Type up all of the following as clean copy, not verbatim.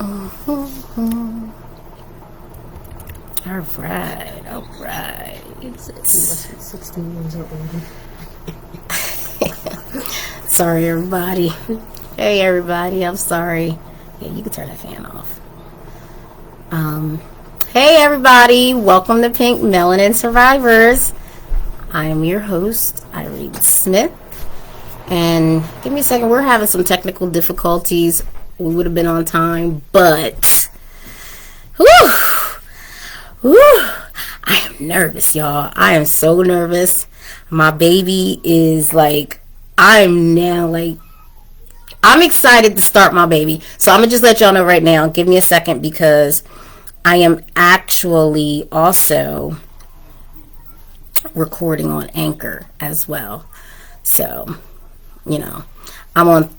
All right. It's 16 years old. Sorry, everybody. Hey, everybody. I'm sorry. Yeah, you can turn that fan off. Hey, everybody. Welcome to Pink Melanin Survivors. I am your host, Irene Smith. And give me a second. We're having some technical difficulties. We would have been on time, but I am nervous, y'all. I am so nervous. My baby is I'm excited to start my baby. So I'm going to just let y'all know right now. Give me a second because I am actually also recording on Anchor as well. So, I'm on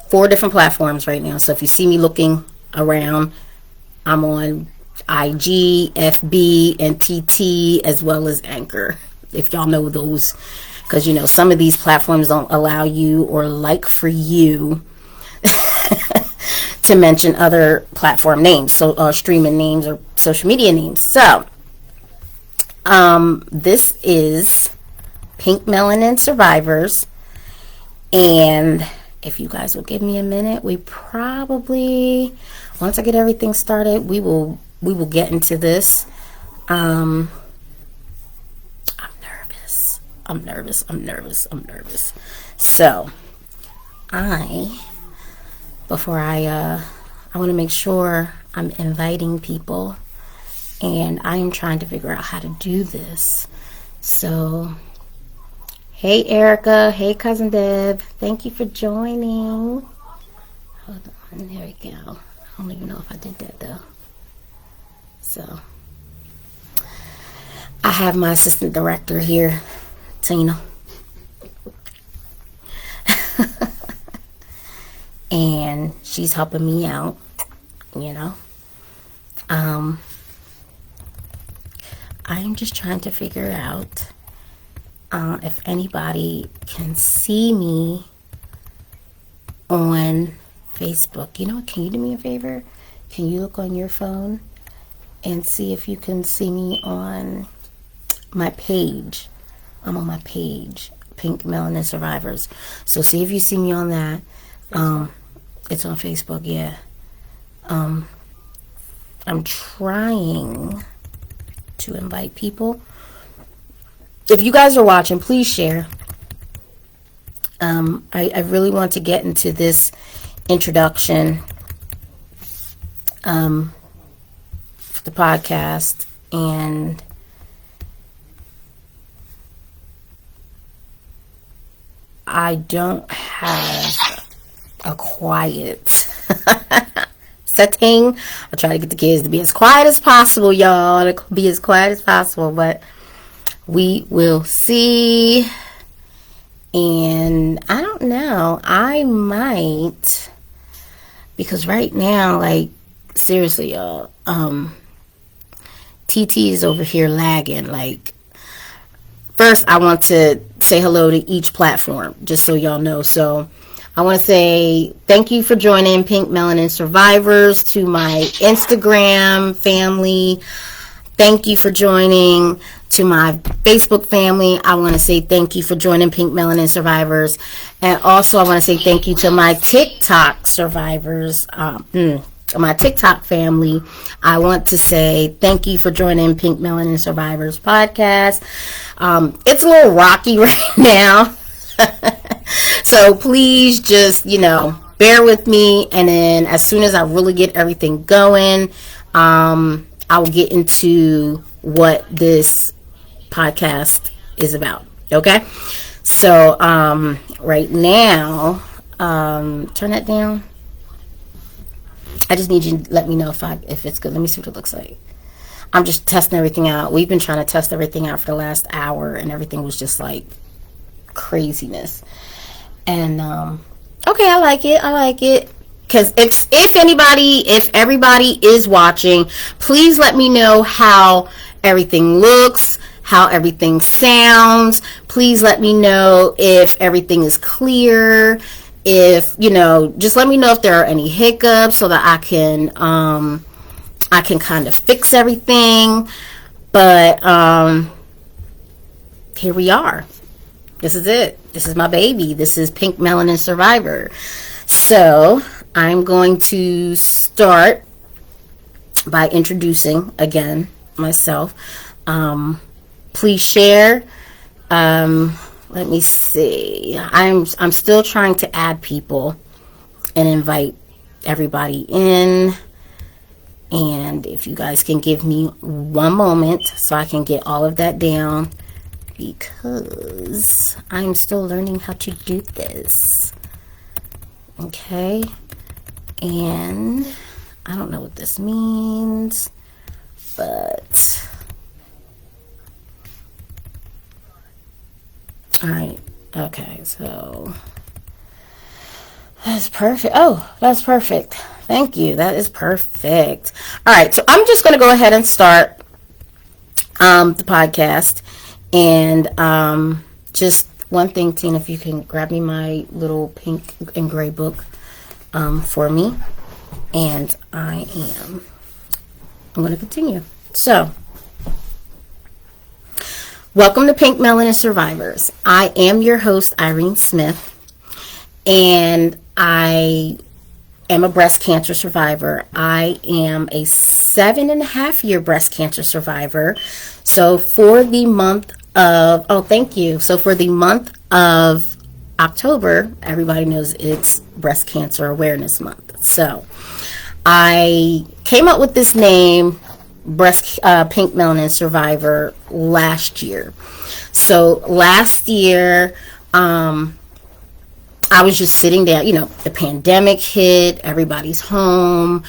4 different platforms right now. So if you see me looking around, I'm on IG, FB, and TT, as well as Anchor. If y'all know those, because some of these platforms don't allow you or for you to mention other platform names, so streaming names or social media names. So this is Pink Melanin Survivors, and if you guys will give me a minute, we probably, once I get everything started, we will get into this. I'm nervous. So before I want to make sure I'm inviting people, and I am trying to figure out how to do this. So, hey Erica, hey Cousin Deb, thank you for joining. Hold on, there we go. I don't even know if I did that though. So, I have my assistant director here, Tina. And she's helping me out, I'm just trying to figure out if anybody can see me on Facebook. Can you do me a favor? Can you look on your phone and see if you can see me on my page? I'm on my page, Pink Melanin Survivors. So see if you see me on that. It's on Facebook, yeah. I'm trying to invite people. If you guys are watching, please share. I really want to get into this introduction for the podcast, and I don't have a quiet setting. I try to get the kids to be as quiet as possible, y'all. To be as quiet as possible, but we will see. And I don't know. I might, because right now, seriously, y'all, TT is over here lagging. First, I want to say hello to each platform, just so y'all know. So I want to say thank you for joining Pink Melanin Survivors. To my Instagram family, thank you for joining. To my Facebook family, I want to say thank you for joining Pink Melanin Survivors. And also I want to say thank you to my TikTok survivors, my TikTok family. I want to say thank you for joining Pink Melanin Survivors podcast. It's a little rocky right now. So please just, bear with me. And then as soon as I really get everything going, I will get into what this podcast is about. Okay. So, right now, turn that down. I just need you to let me know if it's good. Let me see what it looks like. I'm just testing everything out. We've been trying to test everything out for the last hour, and everything was just craziness. And okay, I like it. Because if everybody is watching, please let me know how everything looks, how everything sounds. Please let me know if everything is clear, if, just let me know if there are any hiccups so that I can kind of fix everything. But here we are. This is it. This is my baby. This is Pink Melanin Survivor. So I'm going to start by introducing again myself. Please share. Let me see. I'm still trying to add people and invite everybody in. And if you guys can give me one moment so I can get all of that down, because I'm still learning how to do this. Okay. And I don't know what this means, but all right. Okay, so that's perfect. Oh, that's perfect. Thank you. That is perfect. All right, so I'm just going to go ahead and start the podcast. And just one thing, Tina, if you can grab me my little pink and gray book for me. And I'm going to continue. So, welcome to Pink Melanin Survivors. I am your host, Irene Smith. And I am a breast cancer survivor. I am a 7.5-year breast cancer survivor. So for the month of, thank you. So for the month of October, everybody knows it's Breast Cancer Awareness Month. So I came up with this name, Pink Melanin Survivor, last year. So last year, I was just sitting there, the pandemic hit, everybody's home,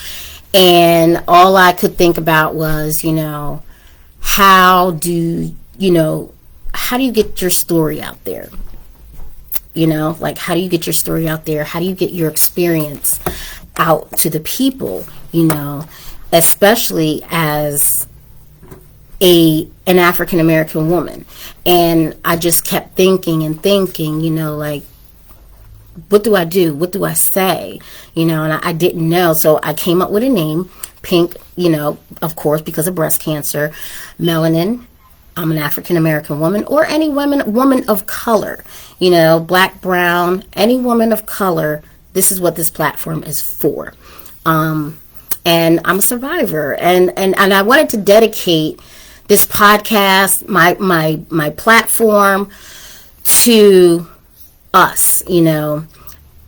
and all I could think about was, how do you get your story out there? How do you get your story out there? How do you get your experience out to the people, especially as an African American woman? And I just kept thinking, what do I do? What do I say? And I didn't know. So I came up with a name, Pink, of course, because of breast cancer. Melanin, I'm an African American woman, or any woman of color, black, brown, any woman of color. This is what this platform is for. And I'm a survivor. And I wanted to dedicate this podcast, my platform, to us,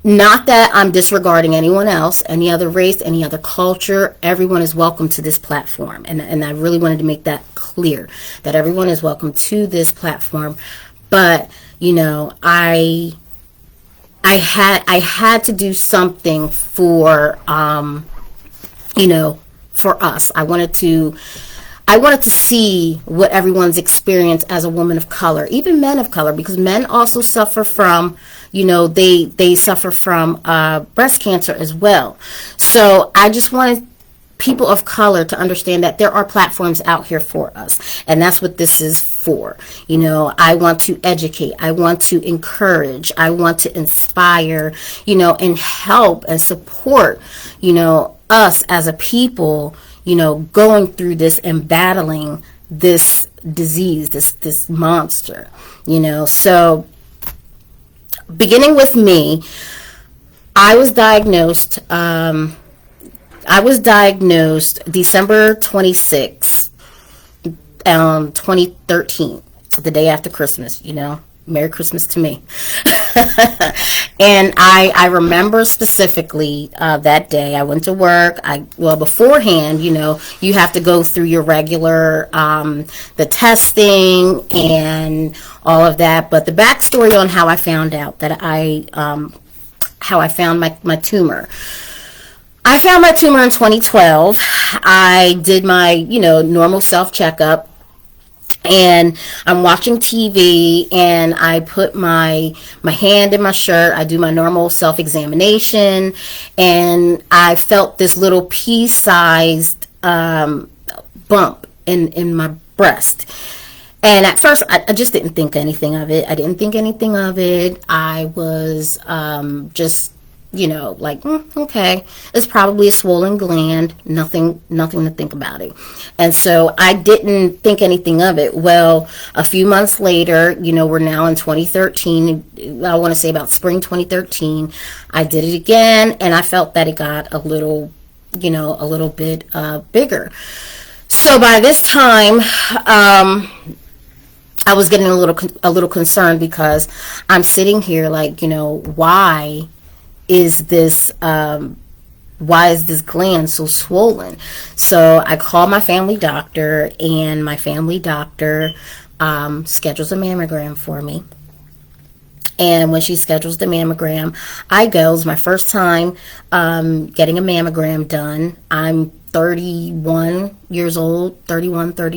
not that I'm disregarding anyone else, any other race, any other culture. Everyone is welcome to this platform, and I really wanted to make that clear, that everyone is welcome to this platform. But I had to do something for for us. I wanted to see what everyone's experience as a woman of color, even men of color, because men also suffer from, they suffer from breast cancer as well. So I just wanted people of color to understand that there are platforms out here for us, and that's what this is for. I want to educate, I want to encourage, I want to inspire, and help and support, us as a people, going through this and battling this disease, this monster, So beginning with me, I was diagnosed December 26th, 2013, the day after Christmas, Merry Christmas to me. And I remember specifically that day. I went to work. Beforehand, you have to go through your regular, the testing and all of that. But the backstory on how I found out that how I found my tumor. I found my tumor in 2012. I did my, normal self-checkup. And I'm watching TV, and I put my hand in my shirt. I do my normal self-examination, and I felt this little pea-sized bump in my breast. And at first, I just didn't think anything of it. I didn't think anything of it. I was just, like, okay, it's probably a swollen gland. Nothing to think about it. And so I didn't think anything of it. Well, a few months later, we're now in 2013. I want to say about spring 2013. I did it again, and I felt that it got a little bit bigger. So by this time, I was getting a little concerned, because I'm sitting here like, why is this gland so swollen? So I called my family doctor, and my family doctor schedules a mammogram for me. And when she schedules the mammogram, I go. It's my first time getting a mammogram done. I'm 31 years old, 31 or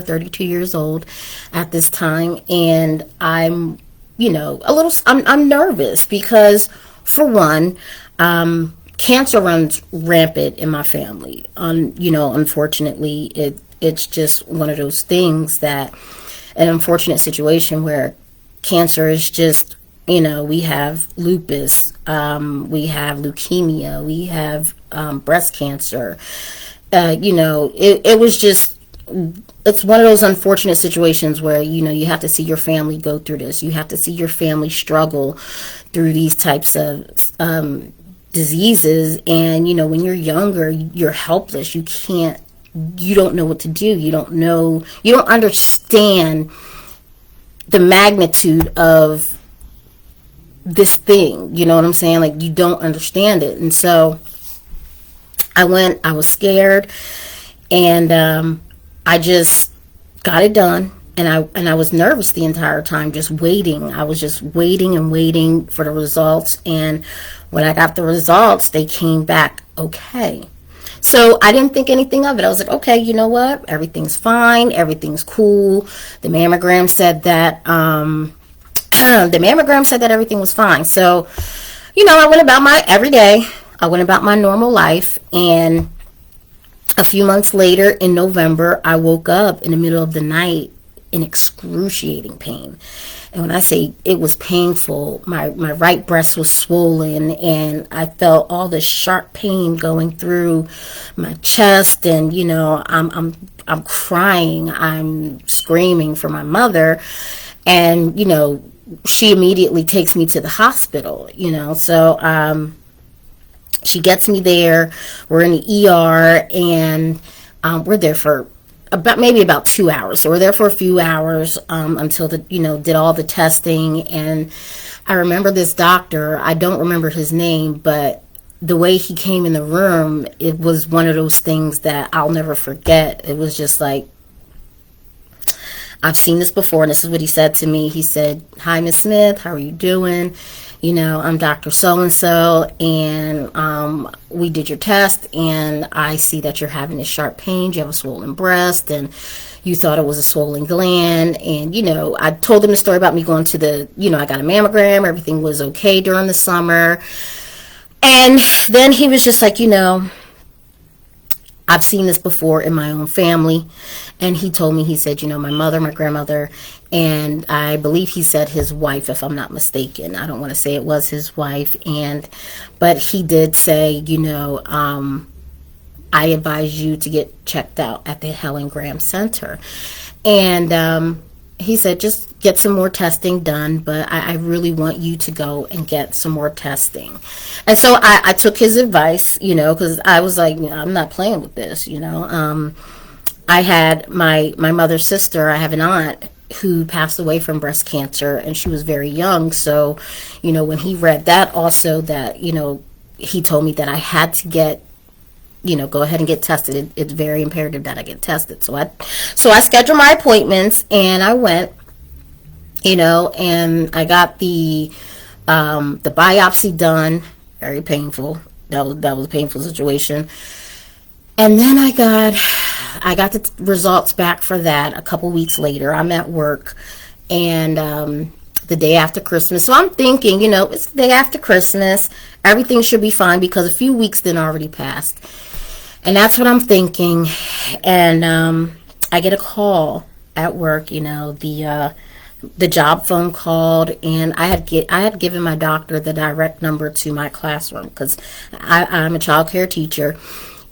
32 years old at this time. And I'm, I'm nervous, because for one, cancer runs rampant in my family. Unfortunately, it's just one of those things, that an unfortunate situation where cancer is just, we have lupus, we have leukemia, we have breast cancer. It was just, it's one of those unfortunate situations where, you have to see your family go through this. You have to see your family struggle through these types of diseases. And, when you're younger, you're helpless. You don't know what to do. You don't understand the magnitude of this thing. You know what I'm saying? Like, you don't understand it. And so I was scared, and I just got it done. And I was nervous the entire time, just waiting. I was just waiting and waiting for the results. And when I got the results, they came back okay. So I didn't think anything of it. I was like, okay, you know what? Everything's fine. Everything's cool. The mammogram said that everything was fine. So, I went about my every day. I went about my normal life. And a few months later, in November, I woke up in the middle of the night in excruciating pain. And when I say it was painful, my right breast was swollen, and I felt all this sharp pain going through my chest. And I'm crying, I'm screaming for my mother, and she immediately takes me to the hospital. So she gets me there. We're in the ER, and we're there for about 2 hours. So we're there for a few hours until did all the testing. And I remember this doctor. I don't remember his name, but the way he came in the room, it was one of those things that I'll never forget. It was just like, I've seen this before, and this is what he said to me. He said, "Hi, Miss Smith, how are you doing? I'm Dr. So-and-so, and we did your test, and I see that you're having this sharp pain. You have a swollen breast, and you thought it was a swollen gland." And, I told him the story about me going to I got a mammogram. Everything was okay during the summer. And then he was just like, I've seen this before in my own family. And he told me, he said, my mother, my grandmother, and I believe he said his wife, if I'm not mistaken. I don't want to say it was his wife. But he did say, I advise you to get checked out at the Helen Graham Center. And he said, just get some more testing done, but I really want you to go and get some more testing. And so I took his advice, because I was like, I'm not playing with this, I had my mother's sister. I have an aunt who passed away from breast cancer, and she was very young. So, when he read that also, that, he told me that I had to get, go ahead and get tested. It's very imperative that I get tested. So I scheduled my appointments, and I went, and I got the biopsy done. Very painful. That was a painful situation. And then I got the results back for that a couple weeks later. I'm at work, and the day after Christmas. So I'm thinking, it's the day after Christmas. Everything should be fine, because a few weeks then already passed. And that's what I'm thinking. And I get a call at work, the job phone called, and I had given my doctor the direct number to my classroom because I'm a child care teacher,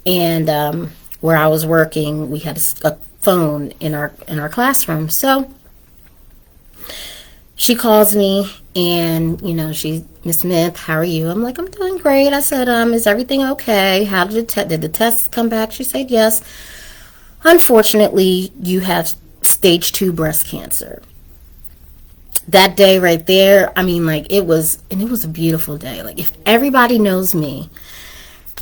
and where I was working, we had a phone in our classroom. So she calls me, and Miss Smith, how are you? I'm like, I'm doing great. I said, is everything okay? How did the tests come back? She said, yes. Unfortunately, you have stage 2 breast cancer. That day right there, I mean, like, it was a beautiful day. Like, if everybody knows me,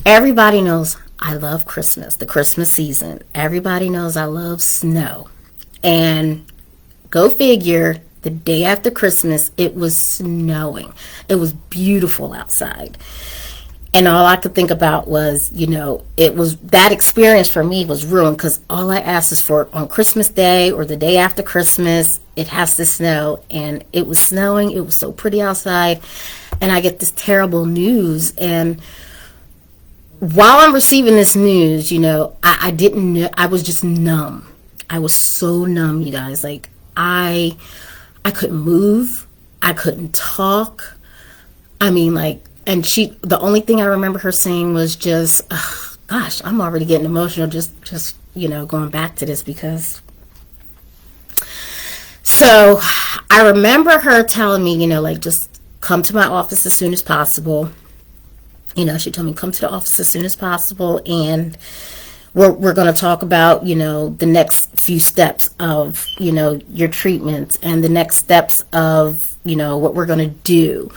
everybody knows I love Christmas, the Christmas season. Everybody knows I love snow. And go figure, the day after Christmas, it was snowing. It was beautiful outside. And all I could think about was, it was, that experience for me was ruined because all I asked is for on Christmas Day or the day after Christmas, it has to snow. And it was snowing. It was so pretty outside. And I get this terrible news. And while I'm receiving this news, I didn't know, I was just numb. I was so numb, you guys. Like, I couldn't move. I couldn't talk. I mean, like, and the only thing I remember her saying was just, gosh, I'm already getting emotional just going back to this because. So I remember her telling me, like, just come to my office as soon as possible. She told me come to the office as soon as possible, and we're going to talk about, the next few steps of, your treatments and the next steps of, what we're going to do.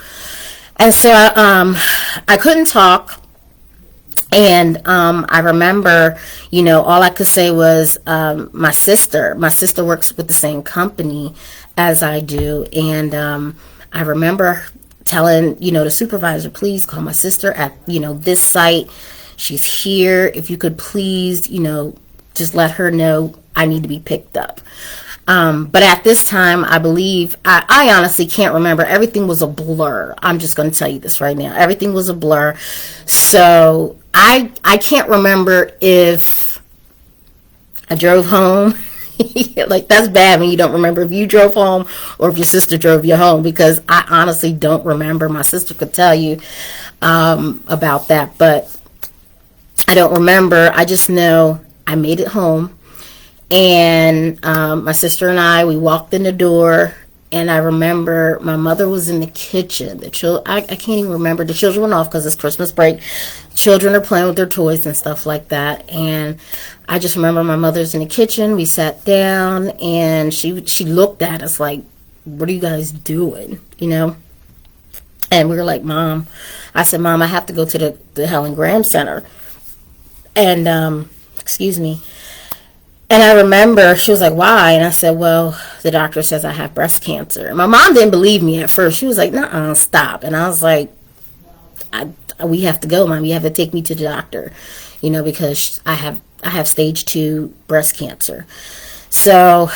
And so I couldn't talk, and I remember, all I could say was my sister works with the same company as I do, and I remember telling, the supervisor, please call my sister at, this site. She's here. If you could please, just let her know I need to be picked up. But at this time, I believe, I honestly can't remember. Everything was a blur. I'm just going to tell you this right now. Everything was a blur. So I can't remember if I drove home. Like, that's bad when you don't remember if you drove home or if your sister drove you home, because I honestly don't remember. My sister could tell you about that, but I don't remember. I just know I made it home, and my sister and we walked in the door, and I remember my mother was in the kitchen. I can't even remember. The children went off because it's Christmas break. Children are playing with their toys and stuff like that, and I just remember my mother's in the kitchen. We sat down, and she looked at us like, what are you guys doing, And we were like, Mom. I said, Mom, I have to go to the Helen Graham Center. And, excuse me. And I remember she was like, why? And I said, well, the doctor says I have breast cancer. And my mom didn't believe me at first. She was like, nuh-uh, stop. And I was like, we have to go, Mom. You have to take me to the doctor, because I have stage 2 breast cancer. So,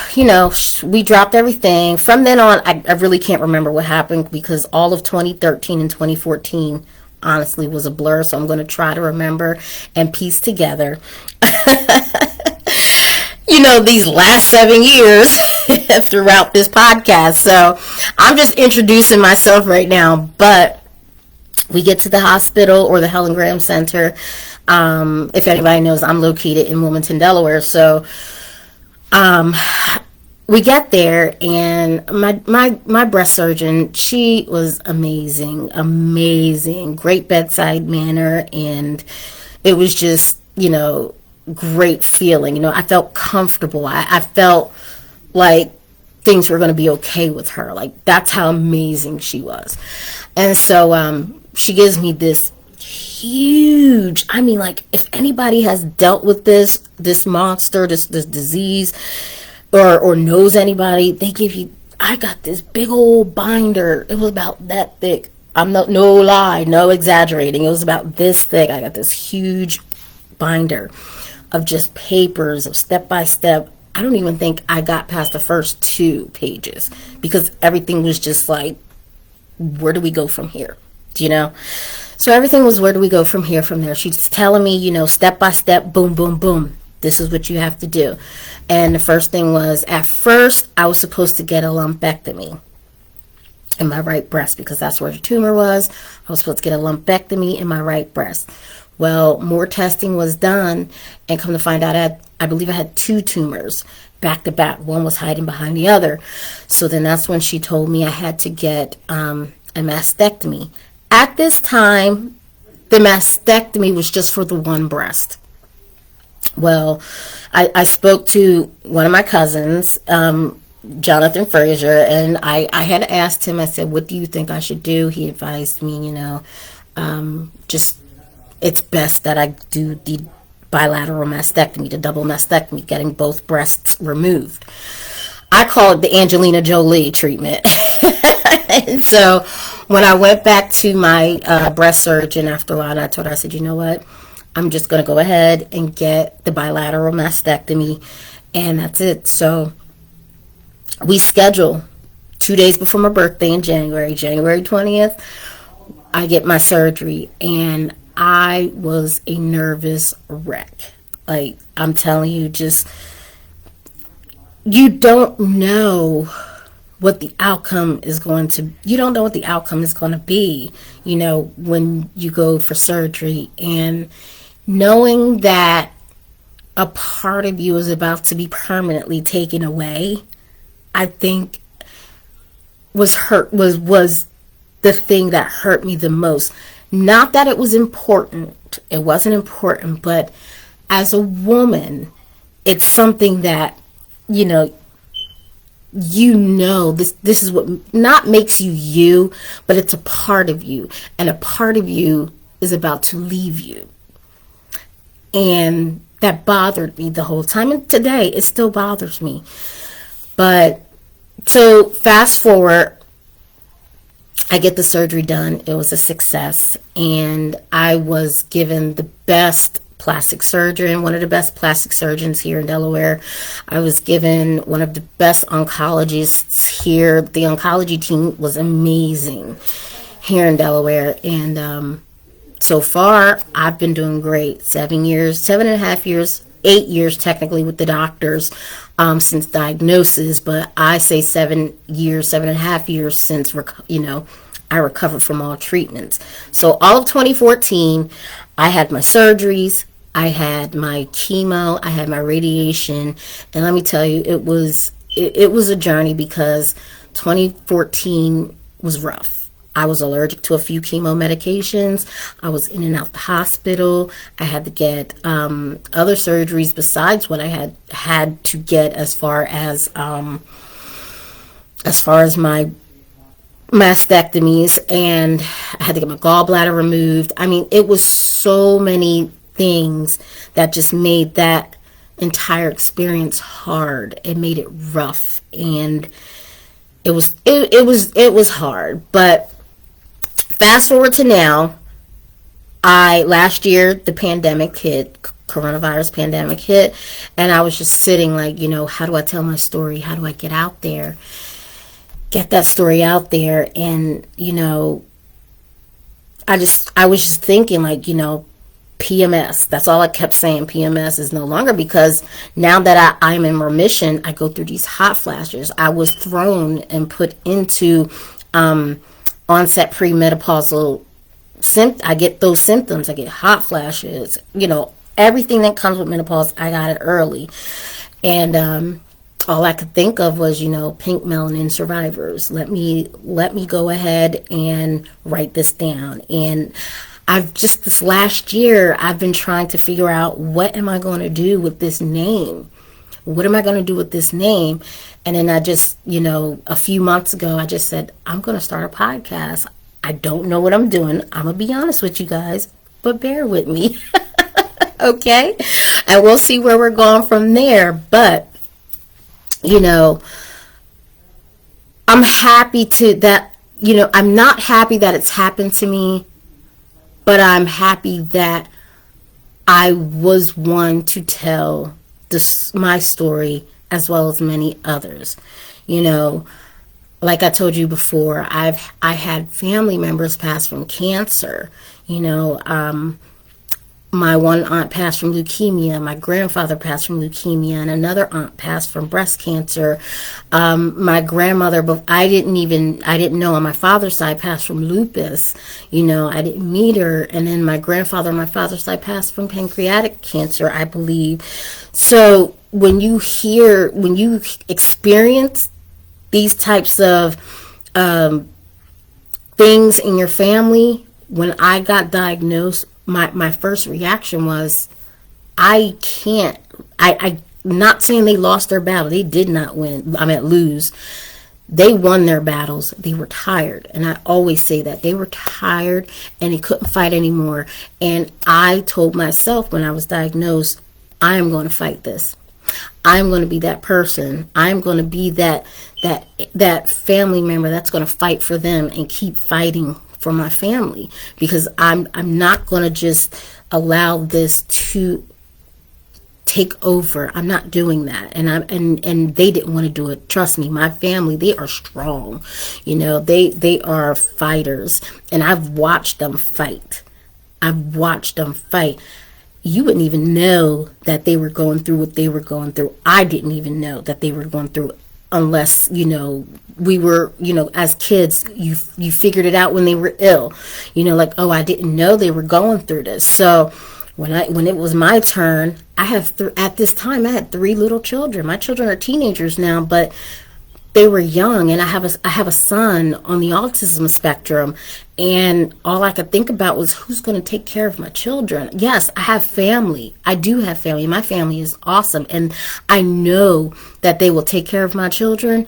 we dropped everything. From then on, I really can't remember what happened, because all of 2013 and 2014 honestly was a blur. So I'm going to try to remember and piece together these last 7 years throughout this podcast. So I'm just introducing myself right now, but we get to the hospital, or the Helen Graham Center. If anybody knows, I'm located in Wilmington, Delaware. So we get there, and my breast surgeon, she was amazing, great bedside manner, and it was just, great feeling. I felt comfortable. I felt like things were going to be okay with her. Like, that's how amazing she was. And so she gives me this huge, I mean, like, if anybody has dealt with this monster, this disease, or knows anybody, they give you, I got this big old binder. It was about that thick. I'm no lie, no exaggerating. It was about this thick. I got this huge binder of just papers, of step by step. I don't even think I got past the first 2 pages, because everything was just like, where do we go from here? So everything was, where do we go from here, from there? She's telling me, step by step, boom, boom, boom. This is what you have to do. And the first thing was, at first, I was supposed to get a lumpectomy in my right breast because that's where the tumor was. I was supposed to get a lumpectomy in my right breast. Well, more testing was done, and come to find out, I believe I had 2 tumors back to back. One was hiding behind the other. So then that's when she told me I had to get a mastectomy. At this time, the mastectomy was just for the one breast. Well, I spoke to one of my cousins, Jonathan Frazier, and I had asked him, I said, what do you think I should do? He advised me, just it's best that I do the bilateral mastectomy, the double mastectomy, getting both breasts removed. I call it the Angelina Jolie treatment. And so when I went back to my breast surgeon after a while, I told her, I said, you know what? I'm just going to go ahead and get the bilateral mastectomy, and that's it. So we schedule 2 days before my birthday in January 20th, I get my surgery, and I was a nervous wreck. Like, I'm telling you, just, you don't know what the outcome is going to, you don't know what the outcome is going to be, when you go for surgery. And knowing that a part of you is about to be permanently taken away, I think was the thing that hurt me the most. Not that it was important. It wasn't important, but as a woman, it's something that, this is what not makes you you, but it's a part of you. And a part of you is about to leave you. And that bothered me the whole time. And today, it still bothers me. But, so fast forward, I get the surgery done. It was a success. And I was given the best plastic surgeon, one of the best plastic surgeons here in Delaware. I was given one of the best oncologists here. The oncology team was amazing here in Delaware. And so far, I've been doing great. 7.5 years, 8 years technically with the doctors since diagnosis, but I say 7.5 years since, I recovered from all treatments. So all of 2014, I had my surgeries, I had my chemo, I had my radiation, and let me tell you, it was a journey because 2014 was rough. I was allergic to a few chemo medications. I was in and out the hospital. I had to get other surgeries besides what I had to get as far as my mastectomies, and I had to get my gallbladder removed. I mean, it was so many things that just made that entire experience hard. It made it rough, and it was hard. But fast forward to now, last year the pandemic hit, coronavirus pandemic hit, and I was just sitting like, how do I tell my story? How do I get out there? Get that story out there. And I was just thinking like, PMS, that's all I kept saying. PMS is no longer, because now that I'm in remission, I go through these hot flashes. I was thrown and put into onset premenopausal I get those symptoms. I get hot flashes, everything that comes with menopause. I got it early, and all I could think of was, Pink Melanin Survivors. Let me go ahead and write this down. And this last year, I've been trying to figure out, what am I going to do with this name? What am I going to do with this name? And then I just, a few months ago, I just said, I'm going to start a podcast. I don't know what I'm doing. I'm going to be honest with you guys, but bear with me. Okay? And we'll see where we're going from there. But I'm happy I'm not happy that it's happened to me, but I'm happy that I was one to tell my story as well as many others. Like I told you before, I had family members pass from cancer. My my one aunt passed from leukemia. My grandfather passed from leukemia, and another aunt passed from breast cancer. My grandmother, but I didn't know on my father's side, passed from lupus. I didn't meet her. And then my grandfather on my father's side passed from pancreatic cancer, I believe. So when you experience these types of things in your family, when I got diagnosed, my first reaction was, I'm not saying they lost their battle. They did not win. Lose. They won their battles. They were tired. And I always say that. They were tired and they couldn't fight anymore. And I told myself when I was diagnosed, I am going to fight this. I'm going to be that person. I'm going to be that family member that's going to fight for them and keep fighting for my family, because I'm not going to just allow this to take over. I'm not doing that. And they didn't want to do it. Trust me, my family, they are strong. They are fighters, and I've watched them fight. You wouldn't even know that they were going through what they were going through. I didn't even know that they were going through it, unless we were, as kids, you figured it out when they were ill, oh, I didn't know they were going through this. So when it was my turn, at this time I had 3 little children. My children are teenagers now, but they were young, and I have a son on the autism spectrum, and all I could think about was, who's going to take care of my children? Yes, I have family. I do have family. My family is awesome, and I know that they will take care of my children,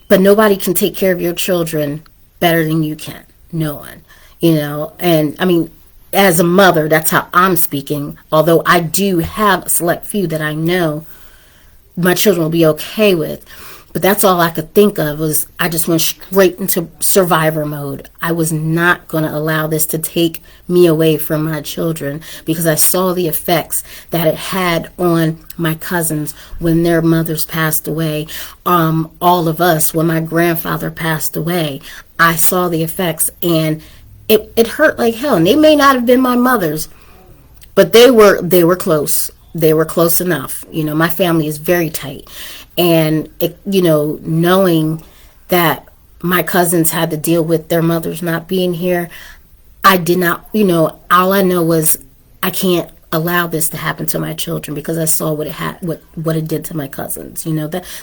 but nobody can take care of your children better than you can. No one, and as a mother, that's how I'm speaking, although I do have a select few that I know my children will be okay with. But that's all I could think of. Was I just went straight into survivor mode. I was not going to allow this to take me away from my children, because I saw the effects that it had on my cousins when their mothers passed away. All of us, when my grandfather passed away, I saw the effects, and it hurt like hell. And they may not have been my mothers, but they were close. They were close enough. My family is very tight. And, knowing that my cousins had to deal with their mothers not being here, I did not, all I know was I can't allow this to happen to my children, because I saw what it did to my cousins.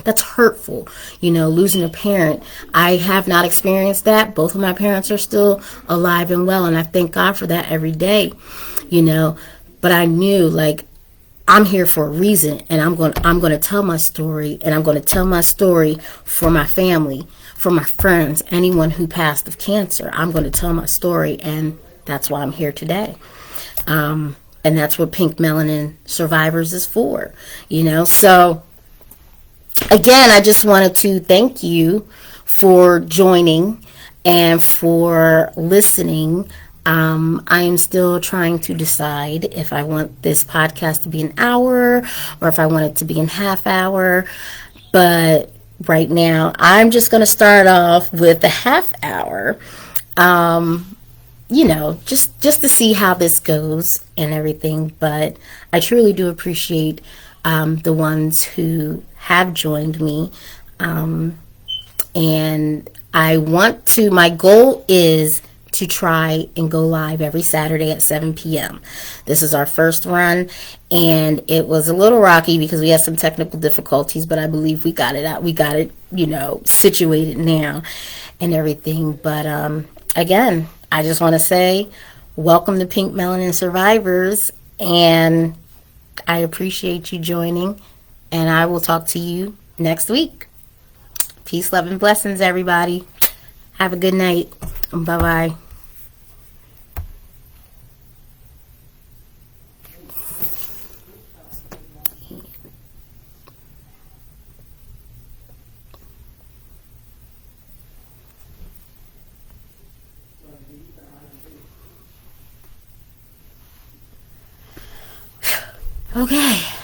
That's hurtful. Losing a parent. I have not experienced that. Both of my parents are still alive and well, and I thank God for that every day. But I knew, I'm here for a reason, and I'm going to tell my story, and I'm going to tell my story for my family, for my friends, anyone who passed of cancer. I'm going to tell my story, and that's why I'm here today. And that's what Pink Melanin Survivors is for, So, again, I just wanted to thank you for joining and for listening. I am still trying to decide if I want this podcast to be an hour or if I want it to be in half hour. But right now, I'm just going to start off with a half hour, just to see how this goes and everything. But I truly do appreciate the ones who have joined me. And my goal is to try and go live every Saturday at 7 p.m. This is our first run, and it was a little rocky because we had some technical difficulties, but I believe we got it out. We got it, situated now and everything. But again, I just want to say welcome to Pink Melanin Survivors, and I appreciate you joining, and I will talk to you next week. Peace, love, and blessings, everybody. Have a good night. Bye-bye. Okay.